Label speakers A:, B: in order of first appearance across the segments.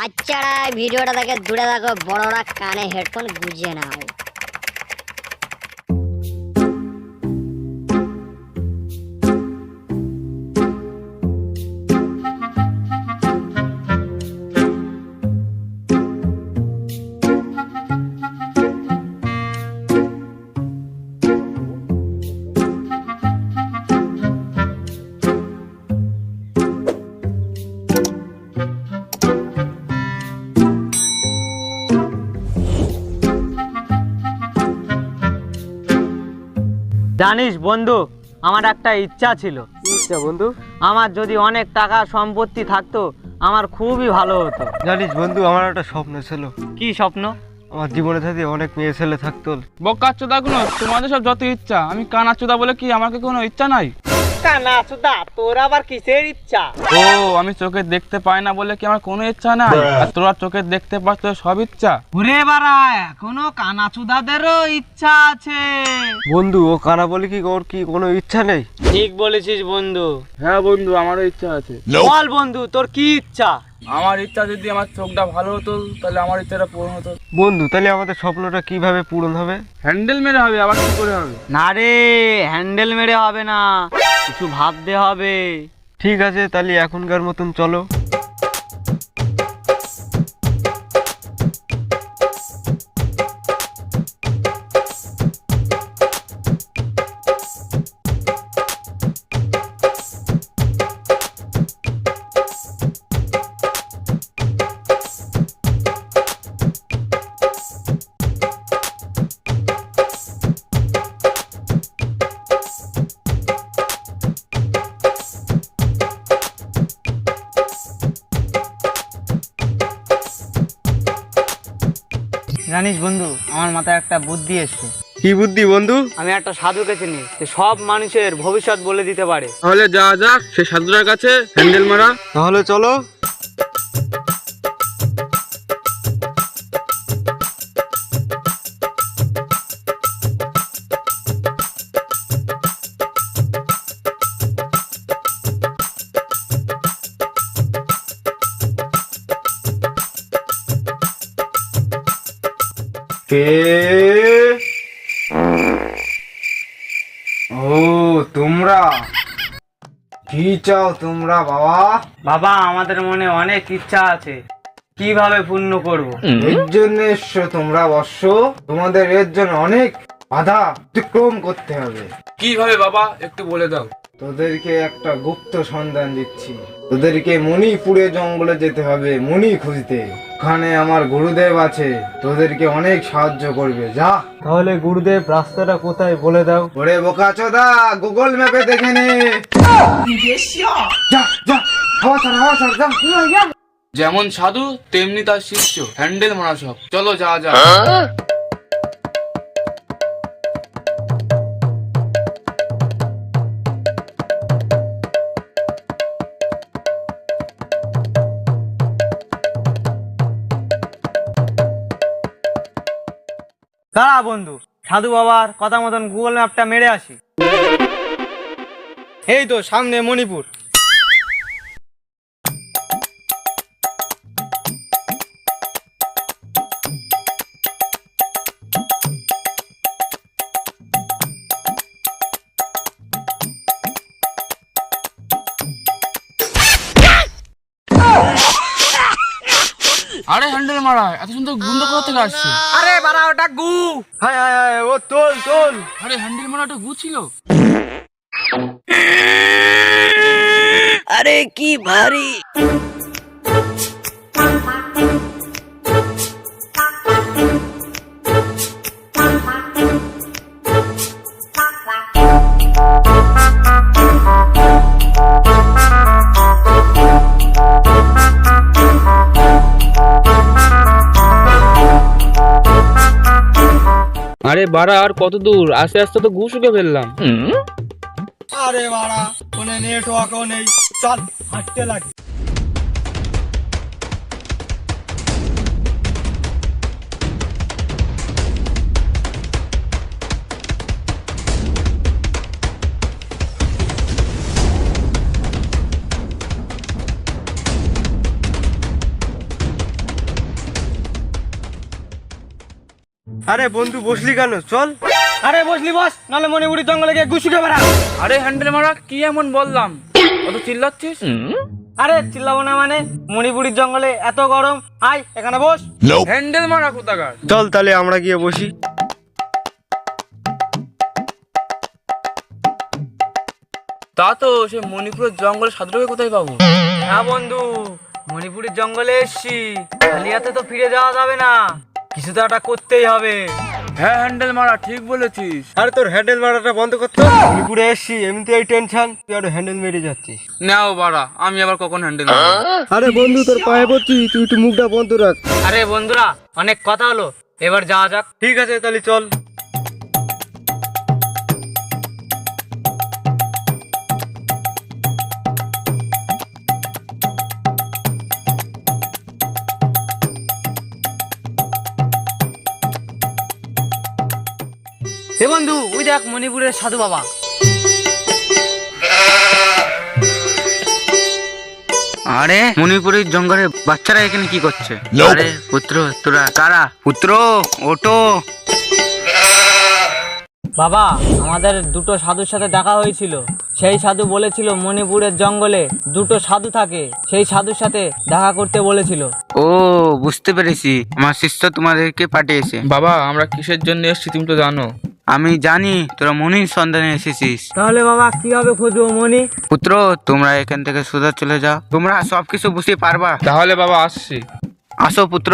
A: বাচ্চারা ভিডিওটা দেখে দূরে দেখো, বড়রা কানে হেডফোন গুঁজে নাও।
B: জানিস বন্ধু, আমার একটা ইচ্ছা ছিল।
C: ইচ্ছা বন্ধু?
B: আমার যদি অনেক টাকা সম্পত্তি থাকতো আমার খুবই ভালো হতো।
C: জানিস বন্ধু, আমার একটা স্বপ্ন ছিল।
B: কি স্বপ্ন?
C: আমার জীবনে যদি অনেক মেয়ে ছেলে থাকতো।
D: বকাচ্চোদা কোনো তোমাদের সব যত ইচ্ছা, আমি কানাচোদা বলে কি আমার কি কোনো ইচ্ছা নাই?
B: কানাচোদা, তোর আবার কিসের ইচ্ছা?
D: ও আমি চোখে দেখতে পাই না বলে কি আমার কোনো ইচ্ছা নাই? আর তোরা চোখে দেখতে পাস তো সব ইচ্ছা।
B: ঘুরে বাড়া, এখনো কানাচোদাদেরও ইচ্ছা আছে।
C: বন্ধু, ও কানা বলে কি ওর কি কোনো ইচ্ছা নেই?
B: ঠিক বলেছিস বন্ধু।
D: হ্যাঁ বন্ধু, আমারও ইচ্ছা আছে।
B: বল বন্ধু, তোর কি ইচ্ছা?
D: আমার ইচ্ছা যদি আমার চোখটা ভালো হতো তাহলে আমার ইচ্ছাটা পূরণ হতো।
C: বন্ধু, তাহলে আমাদের স্বপ্নটা কিভাবে পূরণ হবে?
D: হ্যান্ডেল মেরে হবে, আবার কি করে হবে?
B: না রে, হ্যান্ডেল মেরে হবে না, কিছু ভাবতে হবে।
C: ঠিক আছে, তাহলে এখনকার মতন চলো।
B: জানিস বন্ধু, আমার মাথায় একটা বুদ্ধি এসছে।
C: কি বুদ্ধি বন্ধু?
B: আমি একটা সাধুকে চিনি, সে সব মানুষের ভবিষ্যৎ বলে দিতে পারে।
D: তাহলে যাওয়া যাক সে সাধুটার কাছে হ্যান্ডেল মারা।
C: তাহলে চলো। কে? ও তোমরা কি চাও তোমরা বাবা?
B: বাবা, আমাদের মনে অনেক ইচ্ছা আছে, কিভাবে পূর্ণ করব?
C: এর জন্য এসছো তোমরা বর্ষ? তোমাদের এর জন্য অনেক বাধা অতিক্রম করতে হবে।
D: কিভাবে বাবা একটু বলে দাও।
C: তোদেরকে একটা গুপ্ত সন্ধান দিচ্ছি। তোদেরকে মণিপুরে জঙ্গলে যেতে হবে মণি খুঁজতে। ওখানে আমার গুরুদেব আছে, তোদেরকে অনেক সাহায্য করবে। যা। তাহলে গুরুদেব রাস্তাটা কোথায় বলে দাও। ওরে বোকাচোদা, গুগল ম্যাপে দেখে নে। যা যা, হাওয়া ছাড় হাওয়া ছাড়, যা।
D: যেমন সাধু তেমনি তার শিষ্য, হ্যান্ডেল মারা সব। চলো যাওয়া যাক।
B: দাঁড়া বন্ধু, সাধু বাবার কথা মতন গুগল ম্যাপটা মেরে আসি। এই তো সামনে মণিপুর।
D: আরে হ্যান্ডেল মারা, এত সুন্দর গুন্ড কোথা থেকে আসছে?
B: আরে বাড়া, ওটা গু।
C: হায় হায় হায়, ও তোল তোল।
D: আরে হ্যান্ডেল মারা ওটা গু ছিল?
A: আরে কি ভারী!
D: আরে বাড়া, আর কত দূর? আস্তে আস্তে তো গু শুকে ফেললাম।
B: আরে বাড়া, ফোনে নেটওয়ার্কও নেই, চল হাঁটতে লাগে। আরে বন্ধু বসলি কেন? চল। আরে বসলি বস, নাহলে মণিপুরের জঙ্গলে গিয়ে ঘুষি খাবে না।
D: আরে হ্যান্ডেল মারা কি এমন বললাম, অত চিল্লাচ্ছিস?
B: আরে চিল্লাবো না মানে, মণিপুরের জঙ্গলে এত গরম, আয় এখানে বস।
D: হ্যান্ডেল মারা কোথাকার?
B: চল তাহলে আমরা গিয়ে বসি।
D: তা তো সে মণিপুরের জঙ্গলে সাধুটাকে কোথায় পাবো?
B: হ্যাঁ বন্ধু, মণিপুরের জঙ্গলে এসছি, খালি হাতে তো ফিরে যাওয়া যাবে না, কিছু তো একটা করতেই হবে।
D: হ্যাঁ হ্যান্ডেল মারা ঠিক বলেছিস।
B: আরে তোর হ্যান্ডেল মারাটা বন্ধ করতে। মণিপুরে এসছি, এমনিতে এই টেনশন, তুই আরো হ্যান্ডেল মেরে যাচ্ছিস।
D: নাও বাড়া, আমি আবার কখন হ্যান্ডেল মারবো?
B: আরে বন্ধু তোর পায়ে পড়ছি, তুই একটু মুখটা বন্ধ রাখ। আরে বন্ধুরা, অনেক কথা হলো, এবার যাওয়া যাক। ঠিক আছে তাহলে চল। হে বন্ধু, ওই দেখ মণিপুরের সাধু বাবা।
E: আরে মণিপুরের জঙ্গলে বাচ্চারা এখানে কি করছে? আরে পুত্র, তোরা কারা? পুত্র ওটো।
B: বাবা, আমাদের দুটো সাধুর সাথে দেখা হয়েছিল, সেই সাধু বলেছিল মণিপুরের জঙ্গলে দুটো সাধু থাকে, সেই সাধুর সাথে দেখা করতে বলেছিল।
E: ও বুঝতে পেরেছি, আমার শিষ্য তোমাদেরকে পাঠিয়েছে।
D: বাবা আমরা কিসের জন্য এসেছি তুমি তো জানো।
E: আমি জানি তোরা মণির সন্ধানে এসেছিস।
B: তাহলে বাবা কিভাবে খুঁজবো মণি?
E: পুত্র তোমরা এখান থেকে সোজা চলে যাও, তোমরা সবকিছু বুঝতে পারবা।
D: তাহলে বাবা আসছি।
E: আসো পুত্র।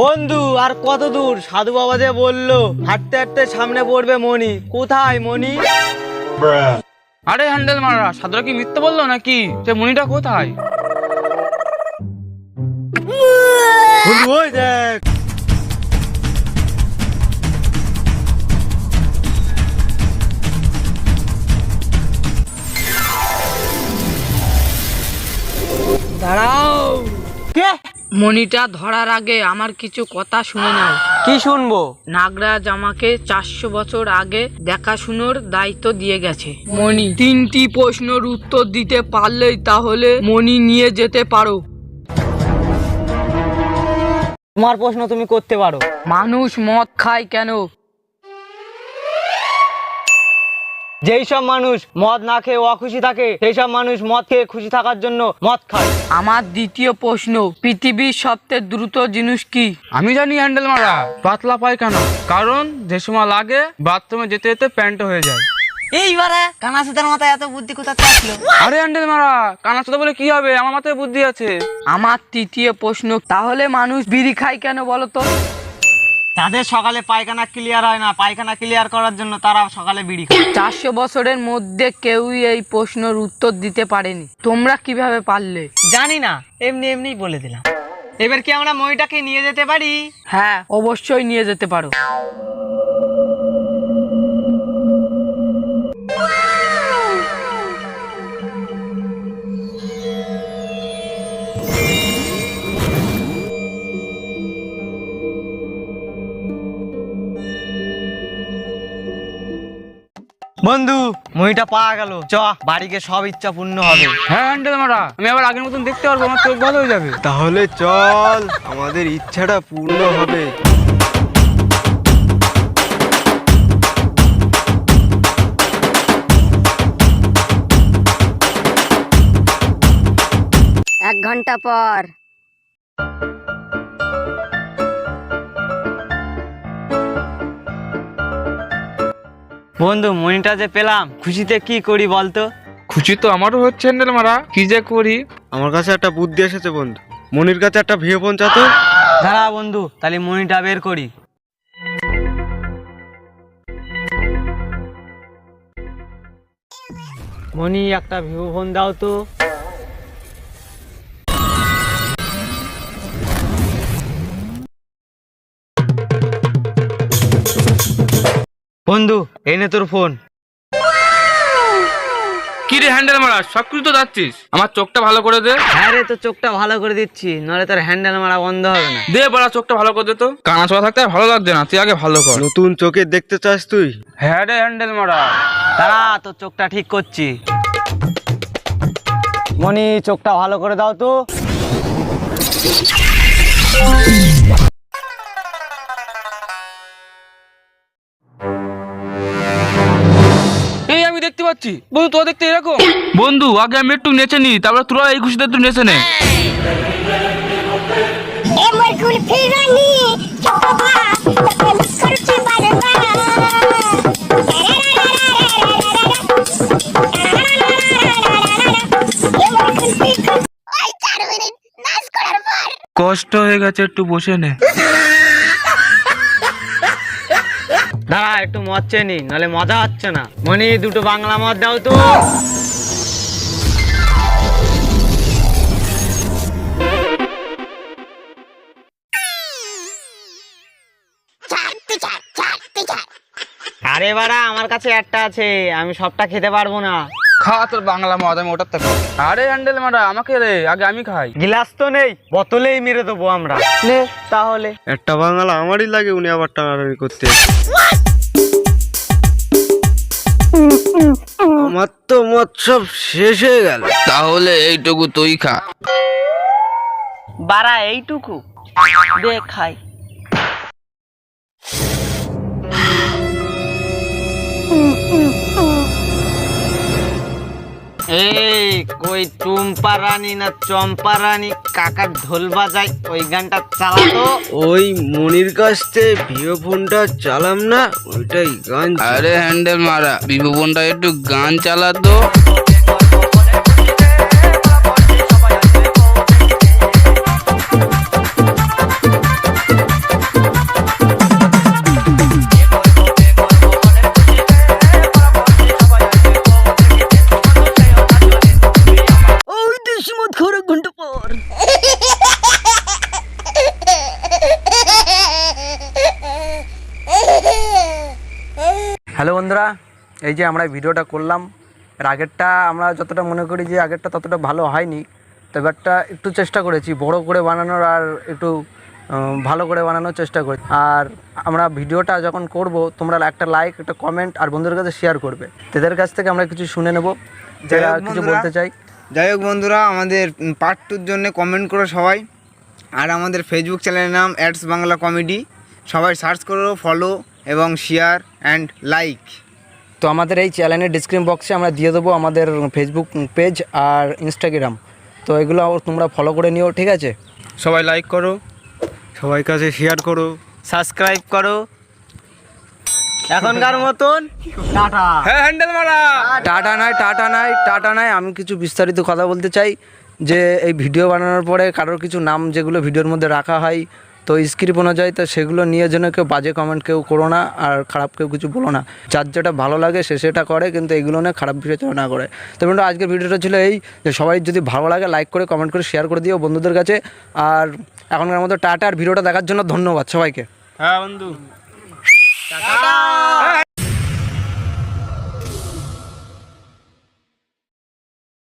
B: বন্ধু আর কত দূর? সাধু বাবা যে বললো হাঁটতে হাঁটতে সামনে পড়বে মণি। কোথায় মণি?
D: আরে হ্যান্ডেল মারা, সাধুরা কি মিথ্যে বললো নাকি? সে মণিটা কোথায়?
B: বন্ধু ওই দেখ।
F: দাঁড়াও,
B: কে?
F: মণিটা ধরার আগে আমার কিছু কথা শুনে নাও।
B: কি শুনবো?
F: নাগরাজ আমাকে 400 বছর আগে দেখাশুনোর দায়িত্ব দিয়ে গেছে। মণি 3টি প্রশ্নের উত্তর দিতে পারলেই তাহলে মণি নিয়ে যেতে পারো।
B: তোমার প্রশ্ন তুমি করতে পারো।
F: মানুষ মদ খায় কেন?
B: যেই সব মানুষ মদ না খেয়ে অখুশি থাকে, সেই সব মানুষ মদ খেয়ে খুশি থাকার জন্য মদ খায়।
F: আমার দ্বিতীয় প্রশ্ন, পৃথিবীর সবচেয়ে দ্রুত জিনিস কি?
D: আমি জানি হ্যান্ডেল মারা, পাতলা পায়খানা। কারণ যে সময় লাগে বাথরুমে যেতে যেতে প্যান্ট হয়ে যায়।
B: এইবারে কানাসুদের মাথায় এত বুদ্ধি কোথা থেকে আসলো?
D: আরে হ্যান্ডেল মারা, কানা চোদা বলে কি হবে, আমার মাথায় বুদ্ধি আছে।
F: আমার তৃতীয় প্রশ্ন, তাহলে মানুষ বিড়ি খায় কেন বলো তো?
B: তাদের সকালে পায়খানা ক্লিয়ার হয় না, পায়খানা ক্লিয়ার করার জন্য তারা সকালে বিড়ি খায়।
F: 400 বছরের মধ্যে কেউই এই প্রশ্নের উত্তর দিতে পারেনি, তোমরা কিভাবে পারলে?
B: জানি না, এমনি এমনি বলে দিলাম। এবার কি আমরা মইটাকে নিয়ে যেতে পারি?
F: হ্যাঁ অবশ্যই নিয়ে যেতে পারো।
B: বন্ধু মইটা পাওয়া গেল, চ বাড়িকে সব ইচ্ছা পূর্ণ হবে।
D: হ্যাঁ হ্যান্ডেল মারা, আমি আবার আগের মতন দেখতে পারবো, আমার চোখ ভালো হয়ে যাবে।
B: তাহলে চল, আমাদের ইচ্ছাটা পূর্ণ হবে।
A: এক ঘন্টা পর।
B: বন্ধু মনিটা যে পেলাম, খুশিতে কি করি বলতো?
D: খুশি তো আমারও হচ্ছে হ্যান্ডেল মারা, কি যে করি।
G: আমার কাছে একটা বুদ্ধি এসেছে বন্ধু, মনির কাছে একটা ভিও পৌঁছাতো।
B: দাঁড়া বন্ধু, তাহলে মনিটা বের করি। মনি একটা ভিভো ফোন দাও তো। বন্ধু এই নে তোর ফোন।
D: কি রে হ্যান্ডেল মারা, সব কিছু তো যাচ্ছিস, আমার চোখটা ভালো করে দে।
B: হ্যাঁ রে, তো চোখটা ভালো করে দিচ্ছি, নইলে তোর হ্যান্ডেল মারা বন্ধ হবে না।
D: দে বড়া, চোখটা ভালো করে দে তো, কানা চোখা থাকতে আর ভালো লাগছে না, তুই আগে ভালো কর।
G: নতুন চোখে দেখতে চাস তুই?
D: হ্যাঁ রে হ্যান্ডেল মারা।
B: দাঁড়া, তোর চোখটা ঠিক করছি। মনি, চোখটা ভালো করে দাও তো।
D: এই আমি দেখতে পাচ্ছি বন্ধু, তোরা দেখতে এরকম। বন্ধু আগে আমি একটু নেচে নি, তারপর তোরা এই খুশিতে একটু নেচে নে। কষ্ট হয়ে গেছে, একটু বসে নে।
B: দাঁড়া, একটু মদ চেয়ে নি, নাহলে মজা হচ্ছে না। মনি, দুটো বাংলা মদ দাও তো। আরে বাড়া, আমার কাছে একটা আছে, আমি সবটা খেতে পারবো না।
D: খা তোর বাংলা মদ, আমি ওটার থেকে। আরে হ্যান্ডেল মারা, আমাকে রে, আগে আমি খাই।
B: গিলাস তো নেই, বোতলেই মেরে দেবো আমরা। নে তাহলে।
G: একটা বাংলা আমারই লাগে, উনি আবার টানাটানি করতে। আমার তো মদ সব শেষ হয়ে গেল।
D: তাহলে এইটুকু তুই খা।
F: বাড়া এইটুকু দে খাই।
B: এই কই টুম্পা রানী না চম্পা রানী কাকার ঢোল বাজায়, ওই গানটা চালাতো।
G: ওই মনির কাছ থেকে ভিভো ফোনটা চালাম না, ওইটাই গান।
D: আরে হ্যান্ডেল মারা, ভিভো ফোনটা একটু গান চালাতো।
H: হ্যালো বন্ধুরা, এই যে আমরা ভিডিওটা করলাম, এর আগেরটা আমরা যতটা মনে করি যে আগেরটা ততটা ভালো হয়নি, তো এবারটা একটু চেষ্টা করেছি বড় করে বানানোর, আর একটু ভালো করে বানানোর চেষ্টা করি। আর আমরা ভিডিওটা যখন করব, তোমরা একটা লাইক, একটা কমেন্ট আর বন্ধুদের কাছে শেয়ার করবে। তাদের কাছ থেকে আমরা কিছু শুনে নেব, যারা কিছু বলতে চাই।
C: যাই হোক বন্ধুরা, আমাদের পার্ট 2-র জন্য কমেন্ট করো সবাই। আর আমাদের ফেসবুক চ্যানেলের নাম অ্যাডস বাংলা কমেডি, সবাই সার্চ করো, ফলো এবং শেয়ার অ্যান্ড লাইক।
H: তো আমাদের এই চ্যানেলের ডিসক্রিপশন বক্সে আমরা দিয়ে দেবো আমাদের ফেসবুক পেজ আর ইনস্টাগ্রাম, তো এগুলো তোমরা ফলো করে নিও, ঠিক আছে?
G: সবাই লাইক করো, সবাই কাছে শেয়ার করো,
B: সাবস্ক্রাইব করো। এখনকার মতন টাটা।
D: হ্যাঁ হ্যান্ডেল মারা।
H: টাটা নাই, আমি কিছু বিস্তারিত কথা বলতে চাই যে এই ভিডিও বানানোর পরে কারোর কিছু নাম যেগুলো ভিডিওর মধ্যে রাখা হয়, তো স্ক্রিপ্ট অনুযায়ী, তো সেগুলো নিয়ে যেন কেউ বাজে কমেন্ট কেউ করো না, আর খারাপ কেউ কিছু বলো না। যার যেটা ভালো লাগে সে সেটা করে, কিন্তু এইগুলো নিয়ে খারাপ বিবেচনা করে। তো বন্ধু, আজকের ভিডিওটা ছিল এই, যে সবাই যদি ভালো লাগে লাইক করে কমেন্ট করে শেয়ার করে দিও বন্ধুদের কাছে। আর এখনকার মতো টাটা, আর ভিডিওটা দেখার জন্য ধন্যবাদ সবাইকে।
D: হ্যাঁ বন্ধু, টাটা।